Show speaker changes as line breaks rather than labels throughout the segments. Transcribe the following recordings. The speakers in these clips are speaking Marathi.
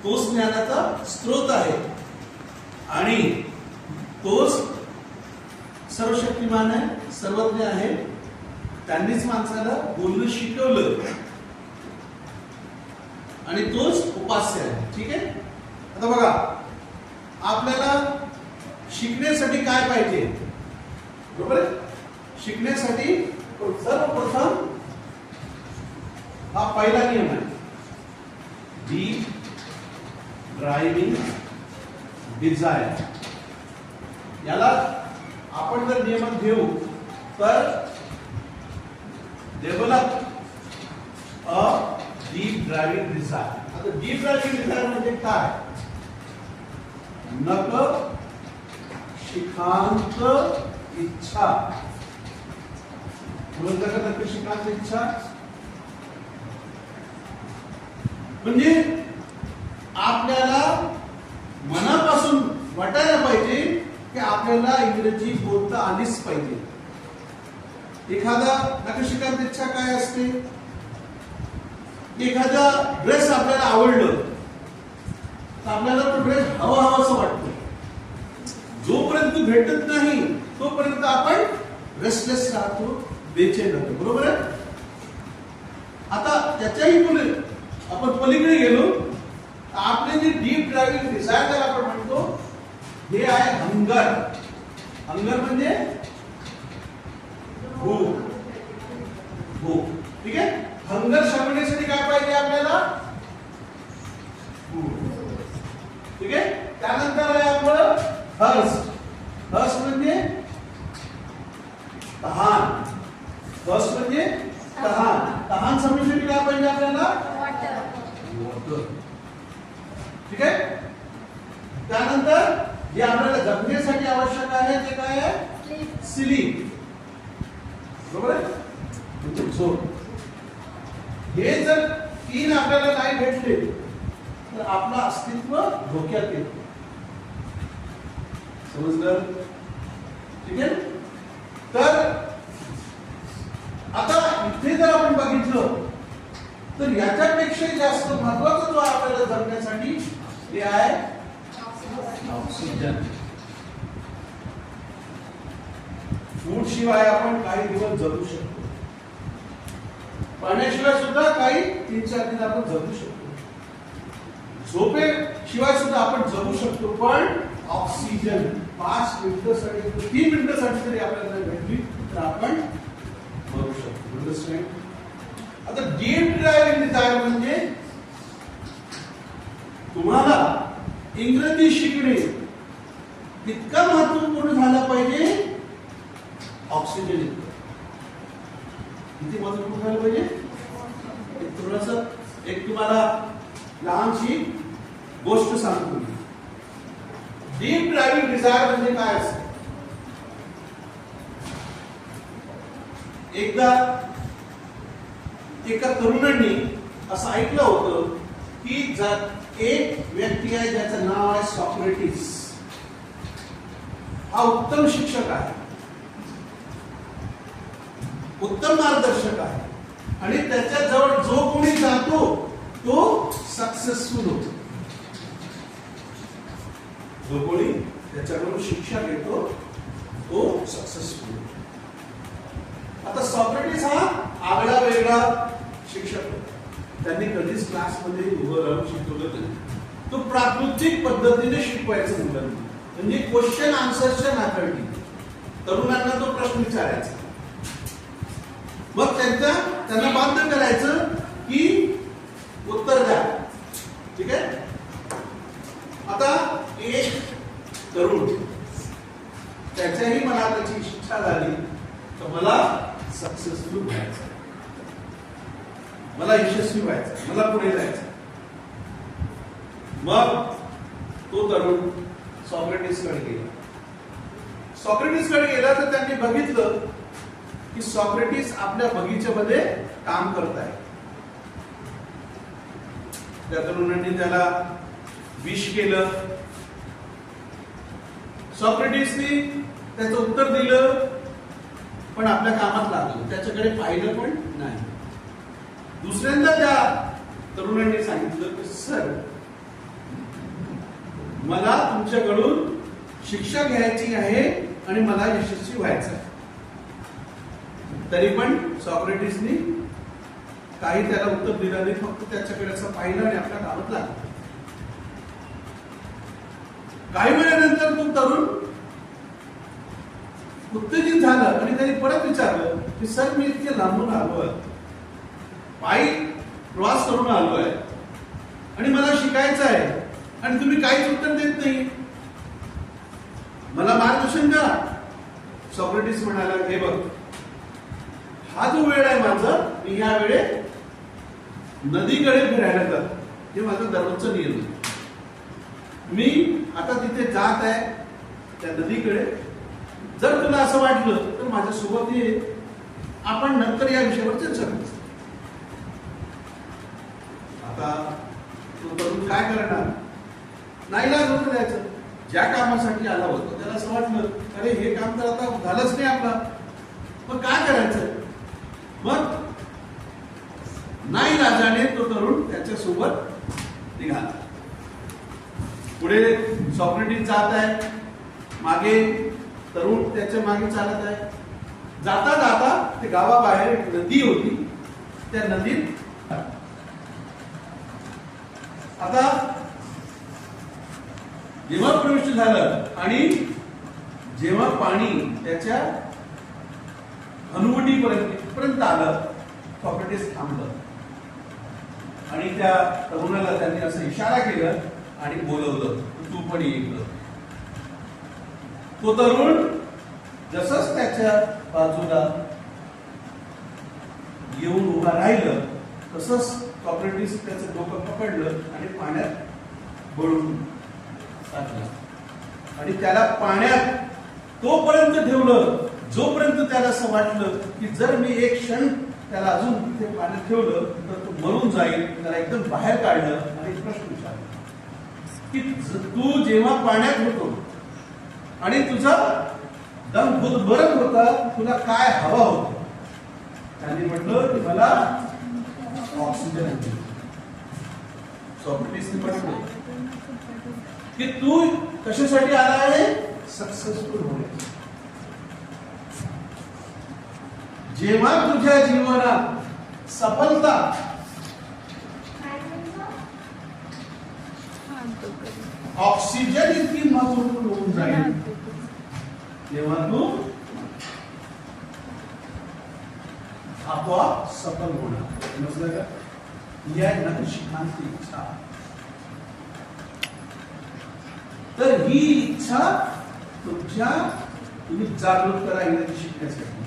तोच ज्ञानाचा स्रोत आहे आणि तोच सर्वशक्तिमान आहे, सर्वज्ञ आहे. त्यांनीच माणसाला बोलणं शिकवलं आणि तोच उपास्य आहे. ठीक आहे. आता बघा, आपल्याला शिकण्यासाठी काय पाहिजे? बरोबर आहे. शिकण्यासाठी सर्वप्रथम हा पहिला नियम आहे, डीप ड्रायव्हिंग डिझायर. याला आपण जर नियमात घेऊ तर develop a deep driving desire. आता डीप ड्रायव्हिंग डिझायर म्हणजे काय? नक शिखांत इच्छा. म्हणून का नक शिखांत इच्छा म्हणजे आपल्याला मनापासून वाटायला पाहिजे की आपल्याला इंग्रजी बोलता आलीच पाहिजे. एखादा नखशिकांत इच्छा काय असते? एखादा ड्रेस आपल्याला आवडलं तर आपल्याला तो ड्रेस हवाहवासा वाटतो. जोपर्यंत भेटत नाही तोपर्यंत आपण रेस्टलेस राहतो, बेचैन राहतो. बरोबर आहे. आता त्याच्याही पुढे आपण पलीकडे गेलो, आपले जे डीप ड्रायव्हिंग डिझायर त्याला आपण म्हणतो, हे आहे हंगर. हंगर म्हणजे भूक. भूक. ठीक आहे. हंगर शमवण्यासाठी काय पाहिजे आपल्याला? ठीक आहे. त्यानंतर आहे आपलं थर्स्ट. थर्स्ट म्हणजे तहान. थर्स्ट म्हणजे तहान. तहान शमवण्यासाठी काय पाहिजे आपल्याला? वॉटर. ठीक आहे. त्यानंतर जे आपल्याला जगण्यासाठी आवश्यक आहे ते काय आहे? स्लीप. बरोबर आहे. म्हणजे झोप. हे जर तीन आपल्याला नाही भेटले तर आपलं अस्तित्व धोक्यात येतं. समजलं? ठीक आहे. तर आता इथे जर आपण बघितलं तर याच्यापेक्षा जास्त महत्वाचं जो आपल्याला जगण्यासाठी ते आहे ऑक्सिजन. फूड शिवाय आपण काही दिवस जगू शकतो. पाण्याशिवाय सुद्धा काही 3-4 दिवस आपण जगू शकतो. झोपेशिवाय सुद्धा आपण जगू शकतो. पण ऑक्सिजन 5 मिनिटांसाठी 3 मिनिटांसाठी जरी आपल्याला भेटली तर आपण मरू शकतो. अंडरस्टँड? आता डीप ड्रायव्हिंग डिझायर म्हणजे तुम्हाला इंग्रजी शिकणे इतका महत्वपूर्ण झाला पाहिजे ऑक्सिजन इतकं. किती महत्वपूर्ण झालं पाहिजे? थोडंसं एक तुम्हाला लहानशी गोष्ट सांगतो. डीप ड्रायव्हिंग डिझायर म्हणजे काय असतं? एकदा एका तरुणांनी असं ऐकलं होतं की एक व्यक्ती आहे ज्याचं नाव आहे सॉक्रेटिस. हा उत्तम शिक्षक आहे, उत्तम मार्गदर्शक आहे आणि त्याच्या जवळ जो कोणी जातो तो सक्सेसफुल होतो. जो कोणी त्याच्याकडून शिक्षा घेतो तो सक्सेसफुल होतो. आता सॉक्रेटिस हा आगळा वेगळा शिक्षक होता. त्यांनी कधीच क्लासमध्ये उभं राहून शिकवलं नाही. तो प्राकृतिक पद्धतीने शिकवायचा मुलांना, म्हणजे क्वेश्चन आन्सरच्या नाकर्डी तरुणांना तो प्रश्न विचारायचा. मग त्यांना बाध्य करायचं की उत्तर द्या. ठीक आहे. आता एक तरुण त्याच्याही मनात त्याची इच्छा झाली तर मला सक्सेसफुल व्हायचं, मला यशस्वी व्हायचं, मला पुढे जायचं. मग तो तरुण सॉक्रेटिसकडे गेला. सॉक्रेटिसकडे गेला तर त्यांनी बघितलं की सॉक्रेटिस आपल्या बगीच्यामध्ये काम करत आहे. त्या तरुणांनी त्याला विश केलं. सॉक्रेटिसने त्याचं उत्तर दिलं पण आपल्या कामात लागलं, त्याच्याकडे पाहिलं पण नाही. दुसऱ्यांदा त्या तरुणांनी सांगितलं की सर मला तुमच्याकडून शिक्षा घ्यायची आहे आणि मला यशस्वी व्हायचं आहे. तरी पण सॉक्रेटिसनी काही त्याला उत्तर दिलं नाही, फक्त त्याच्याकडे असं पाहिलं आणि आपल्या कामात लागलं. काही वेळानंतर तो तरुण उत्तेजित झालं आणि त्यांनी परत विचारलं की सर, मी इतके लांबून आलोय, पायी प्रवास करून आलोय आणि मला शिकायचं आहे आणि तुम्ही काहीच उत्तर देत नाही, मला मार्गदर्शन करा. सॉक्रेटिस म्हणाला, हे बघ, हा जो वेळ आहे माझा, मी ह्या वेळेत नदीकडे फिरायला जातो, हे माझं दररोजचं नियम आहे. मी आता तिथे जात आहे त्या नदीकडे, जर तुला असं वाटलं तर माझ्यासोबत ये, आपण नंतर या विषयावर चर्चा करू. आता तो तरुण काय करणार, नाईलाज होतं द्यायचं. ज्या कामासाठी आला होता त्याला असं वाटलं, अरे हे काम तर आता झालंच नाही आपला, मग काय करायचं. मग नाईलाजाने तो तरुण त्याच्यासोबत निघाला. पुढे सॉक्रेटिस जात आहे, मागे तरुण त्याच्या मागे चालत आहे. जाता जाता ते गावाबाहेर एक नदी होती, त्या नदीत आता जेव्हा प्रविष्ट झालं आणि जेव्हा पाणी त्याच्या हनुवटीपर्यंत आलं, सॉक्रेटिस थांबलं आणि त्या तरुणाला त्यांनी असं इशारा केलं आणि बोलवलं, तू पण ये. तो तरुण जसंच त्याच्या बाजूला येऊन उभा राहिलं, तसंच सॉक्रेटिस त्याचं डोकं पकडलं आणि पाण्यात बुडवून टाकलं आणि त्याला पाण्यात तोपर्यंत ठेवलं जोपर्यंत त्याला असं वाटलं की जर मी एक क्षण त्याला अजून तिथे पाण्यात ठेवलं तर तो मरून जाईल. त्याला एकदम बाहेर काढलं आणि प्रश्न विचारला की तू जेव्हा पाण्यात होतो आणि तुझा दम भरत होता, तुला काय हवा होता. त्यांनी म्हटलं की मला ऑक्सिजन हवे. सॉक्रेटिसने म्हटलं की तू कशासाठी आला आहे, सक्सेसफुल होण्यासाठी. जेव्हा तुझ्या जीवनात सफलता ऑक्सिजन इतकी महत्वपूर्ण होऊन जाईल, तेव्हा तू आपोआप सफल होणार. समजलं का? या नखशिखांची इच्छा. तर ही इच्छा तुम्ही जागृत करा इंग्रजी शिकण्यासाठी.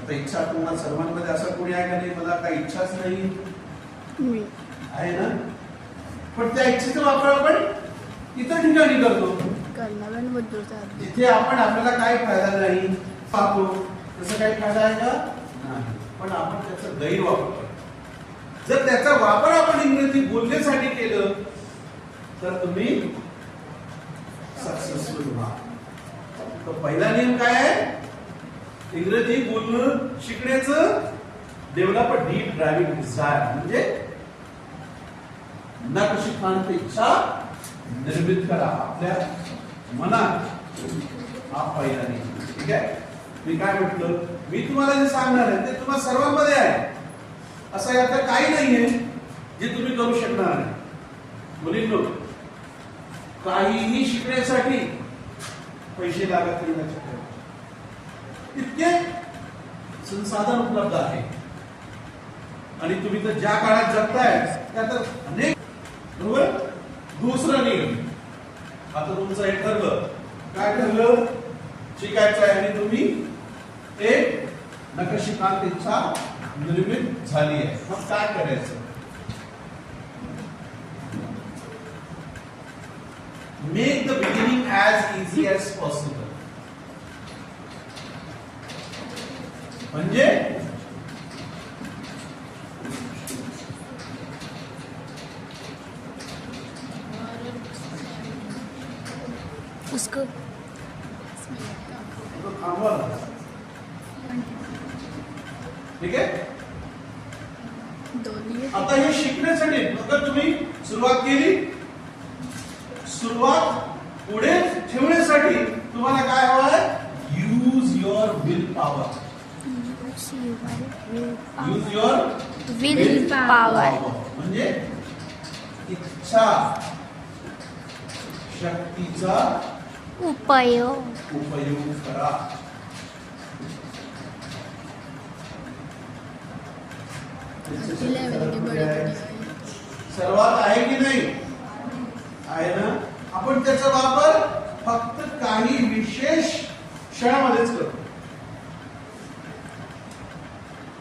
आता इच्छा तुम्हाला सर्वांमध्ये असं कोणी आहे का नाही, मला काही इच्छाच नाही आहे ना, पण त्या इच्छेचा वापर आपण इतर ठिकाणी करतो, जिथे आपण आपल्याला काही फायदा नाही पाहतो. तसं काही फायदा आहे का नाही, पण आपण त्याचा गैरवापर करतो. जर त्याचा वापर आपण इंग्रजी बोलण्यासाठी केलं तर तुम्ही सक्सेसफुल व्हा. तर पहिला नियम काय आहे, इंग्रजी बोलणं शिकण्याचं, develop a deep driving desire, म्हणजे नखशिखांची इच्छा निर्मित करा आपल्या मनात. हा पहिला नियम. ठीक आहे. मी काय म्हटलं, मी तुम्हाला जे सांगणार आहे ते तुम्हाला सर्वांमध्ये आहे, असं यात काही नाहीये जे तुम्ही करू शकणार नाही. मुलींनो, काहीही शिकण्यासाठी पैसे लागत नाही, इतके संसाधन उपलब्ध आहे आणि तुम्ही तर ज्या काळात जगताय त्यात अनेक. बरोबर. दुसरं नियम, आता तुमचं एक ठरलं, काय ठरलं, शिकायचं आहे आणि तुम्ही एक नखशिखांची इच्छा निर्मित झाली आहे. मग काय करायचं, make the beginning as easy as possible. म्हणजे
उसको
थांबवा. ठीक आहे. आता हे शिकण्यासाठी अगर तुम्ही सुरुवात केली सुरुवात पुढे ठेवण्यासाठी तुम्हाला काय हवंय? Use your will power. Use your
will power
म्हणजे इच्छा शक्तीचा उपयोग करा. सर्वात आहे की नाही? आहे ना. आपण त्याचा वापर फक्त काही विशेष क्षणामध्येच करतो,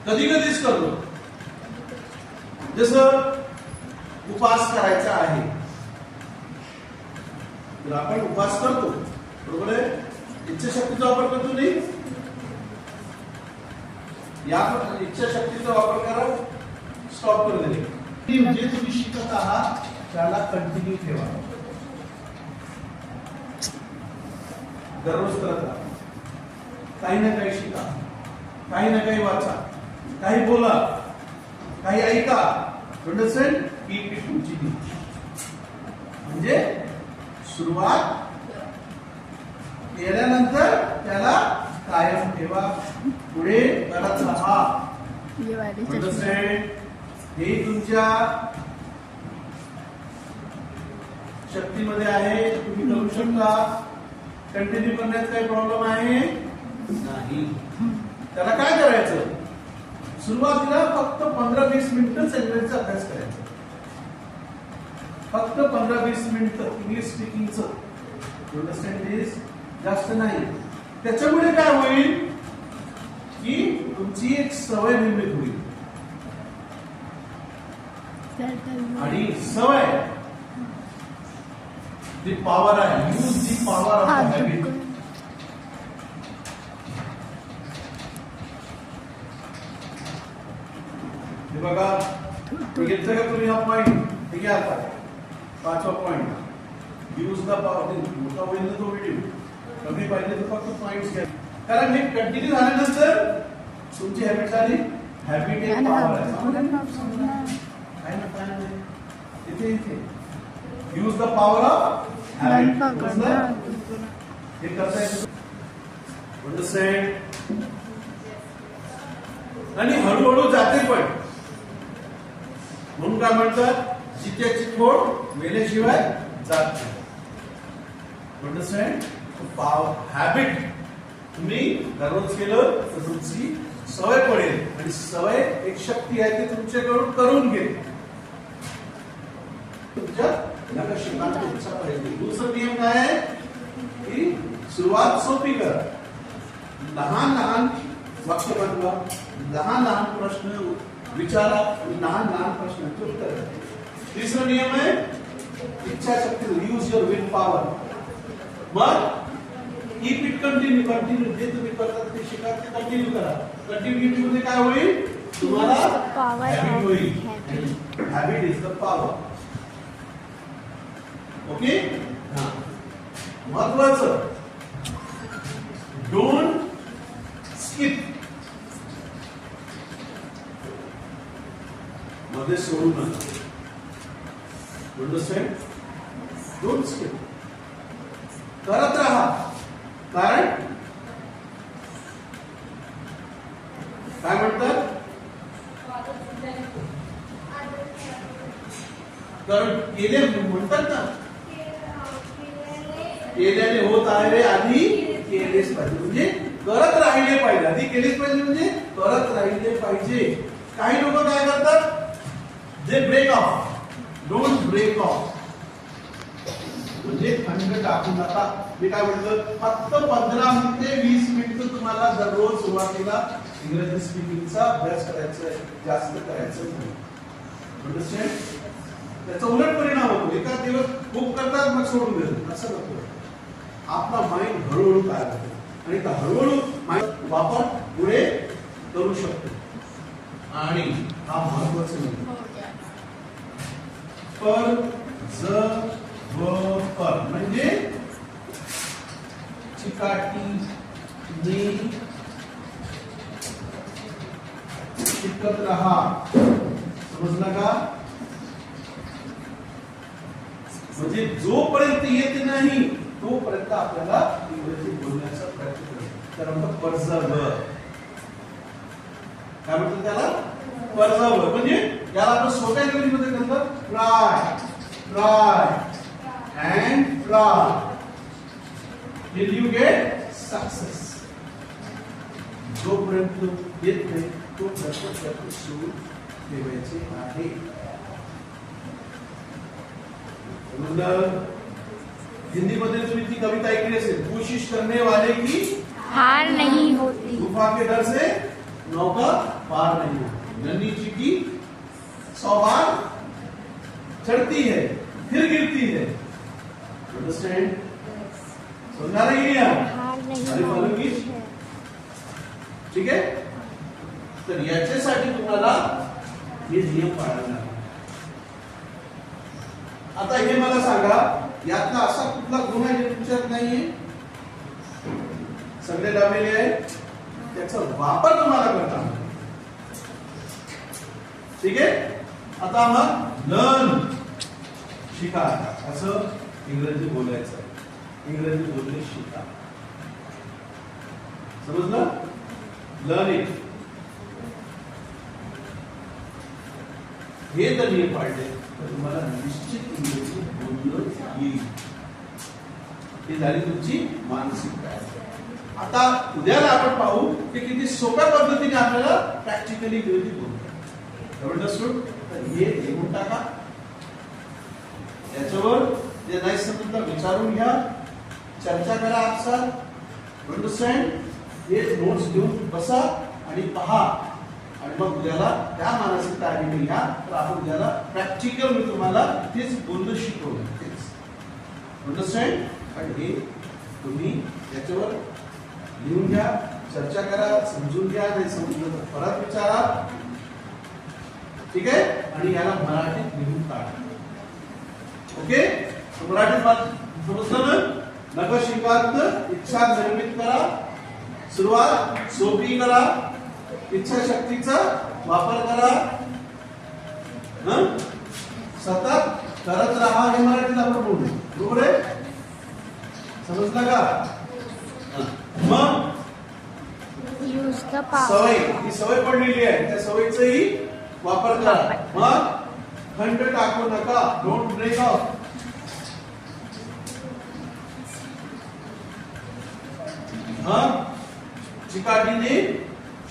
कधी कधीच करतो. जसं उपवास करायचा आहे तर आपण उपवास करतो, बरोबर आहे. इच्छाशक्तीचा वापर करतो नाही. या इच्छाशक्तीचा वापर करा, स्टॉप करू दे. जे तुम्ही शिकत आहात त्याला कंटिन्यू ठेवा, दररोज करत राहा. काही ना काही शिका, काही ना काही वाचा, काही बोला, काही ऐका. अंडरस्टँड? Keep it continue. म्हणजे सुरुवात केल्यानंतर त्याला कायम ठेवा, पुढे करत राहा. अंडरस्टँड? हे तुमच्या शक्तीमध्ये आहे, तुम्ही करू शकता. कंटिन्यू करण्यात काही प्रॉब्लेम आहे नाही. त्याला काय करायचं? सुरुवातीला फक्त 15-20 मिनिटं इंग्रजीचा अभ्यास करायचा. फक्त 15-20 मिनिटं इंग्लिश स्पीकिंगचं. अंडरस्टँड दिस? जास्त नाही. त्याच्यामुळे काय होईल की तुमची एक सवय निर्मित होईल. आणि सवय जी पॉवर आहे, use the power of the habit. हे बघा, घेतलं का तुम्ही हा पॉइंट? हे घ्या आता 5वा पॉइंट. Use the power. मोठा होईल ना तो व्हिडिओ, कमी पाहिजे तर फक्त पॉइंट्स घ्या. कारण हे कंटिन्यू झाल्यानंतर तुमची हॅबिट झाली. हॅबिट एक पॉवर आहे. इथे इथे use the power of habit. हे करता येतं. अंडरस्टँड? आणि हळूहळू जाते पण. म्हणून काय म्हणतात? जित्याची खोड मेल्याशिवाय जात नाही. अंडरस्टँड? पॉवर हॅबिट तुम्ही दररोज केलं तर तुमची सवय पडेल, आणि सवय एक शक्ती आहे ती तुमच्याकडून करून घेईल. तुमच्या नकाशिकांत इच्छा पाहिजे. दुसरा नियम काय आहे की सुरुवात सोपी करा. लहान लहान वाक्य बनवा, लहान लहान प्रश्न विचारा, लहान लहान प्रश्नांची उत्तर द्या. तिसरा नियम आहे इच्छाशक्ती. Use your will power. मग कीप इट कंटिन्यू. कंटिन्यू जे तुम्ही करतात ते शिका, ते कंटिन्यू करा. कंटिन्यूटी मध्ये काय होईल? तुम्हाला हॅबिट होईल. Habit is the power. Okay. महत्वाचं, डोंट स्किप. मध्ये सोडू नका. अंडरस्टँड? Don't skip. करत राहा. कारण काय म्हणतात? कारण केले म्हणतात ना, केल्याने होत आहे रे, आधी केलेच पाहिजे. म्हणजे करत राहिले पाहिजे. आधी केलेच पाहिजे म्हणजे करत राहिले पाहिजे. काही लोक काय करतात? जे break off. Don't break off. म्हणजे खंड टाकू नका. मी काय म्हणतो, फक्त 15 ते 20 मिनिटं तुम्हाला दररोज सुरुवातीला इंग्रजी स्पीकिंगचा अभ्यास करायचा आहे, जास्त करायचं नाही. अंडरस्टँड? त्याचा उलट परिणाम होतो. एका दिवस खूप करतात मग सोडून देतात, असं नको. आपला माइंड हळूहळू काय होतो, आणि हळूहळू माइंड वापर पुढे करू शकतो. आणि हा महत्वाचा नाही. पर ज व पर म्हणजे चिकाटी शिकत रहा. समजलं का? म्हणजे जोपर्यंत येत नाही तोपर्यंत आपल्याला इंग्रजी बोलण्याचा प्रयत्न करायचा. तर आपण परजवर काय म्हणतात त्याला परजवर म्हणजे याला आपण सोप्या इंग्रजीमध्ये म्हणतो try try and try till you get success. जोपर्यंत येत नाही तोपर्यंत त्यातून सुरू ठेवायचे आहे. हिंदी मध्ये तुम्ही ती कविता ऐकली असेल कोशिश करने वाले की
हार नहीं होती.
तूफा के डर से नौका पार नहीं होती. नन्ही चिकी 100 बार चढ़ती है फिर गिरती है. अंडरस्टैंड? समझा रही है आप?
हार नहीं
अरे बोलूंगी
होती है.
ठीक आहे. तर याच्यासाठी तुम्हाला हे नियम पाळावे लागतात. आता हे मला सांगा यातला असा कुठला गुण आहे जे तुमच्यात नाहीये? सगळे लावलेले आहे त्याचा वापर तुम्हाला करता. ठीक आहे. आता मग लर्न शिका असं इंग्रजी बोलायचं. इंग्रजी बोलणे शिका. समजलं? लर्निंग हे जर नियम पाळले तर तुम्हाला निश्चित इंग्रजी बोलणं येईल. ही झाली तुमची मानसिकता. आता उद्याला आपण पाहू की किती सोप्या पद्धतीने आपल्याला प्रॅक्टिकली इंग्रजी बोलतो. अंडरस्टूड? तर हे लिहून टाका. याच्यावर जे नाही समजलं विचारून घ्या, चर्चा करा आपसात. अंडरस्टँड? हे नोट्स घेऊन बसा आणि पहा आणि मग उद्याला त्या मानसिकता आलेली घ्या. तर आपण उद्याला प्रॅक्टिकल मी तुम्हाला तेच बोलणं शिकवलं. तेच अंडरस्टँड? आणि हे तुम्ही याच्यावर लिहून घ्या, चर्चा करा, समजून घ्या. नाही समजलं तर परत विचारा. ठीक आहे. आणि याला मराठीत लिहून काढा. ओके. मराठीत समजलं ना? नखशिकांत इच्छा निर्मित करा. सुरुवात सोपी करा. इच्छा शक्तीचा वापर करा. सतत करत राहा. हे मराठीत आपण बोलू. बरोबर आहे? समजलं का? मग
यूज द पावर.
सवय ही सवय पडलेली आहे त्या सवयीचाही वापर करा. मग खंड टाकू नका. Don't break off. चिकाटीने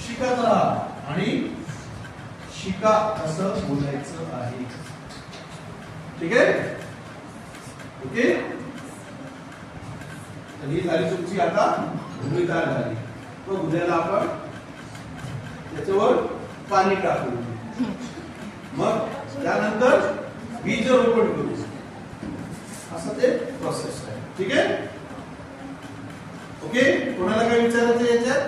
शिकत राहा आणि शिका असं बोलायचं आहे. ठीक आहे. ओके. तर ही झाली तुमची आता भूमिका झाली. मग उद्याला आपण त्याच्यावर पाणी टाकू. मग त्यानंतर बीज रोपण करू. असं ते प्रोसेस आहे. ठीक आहे. ओके. कोणाला काय विचारायचं याच्यात?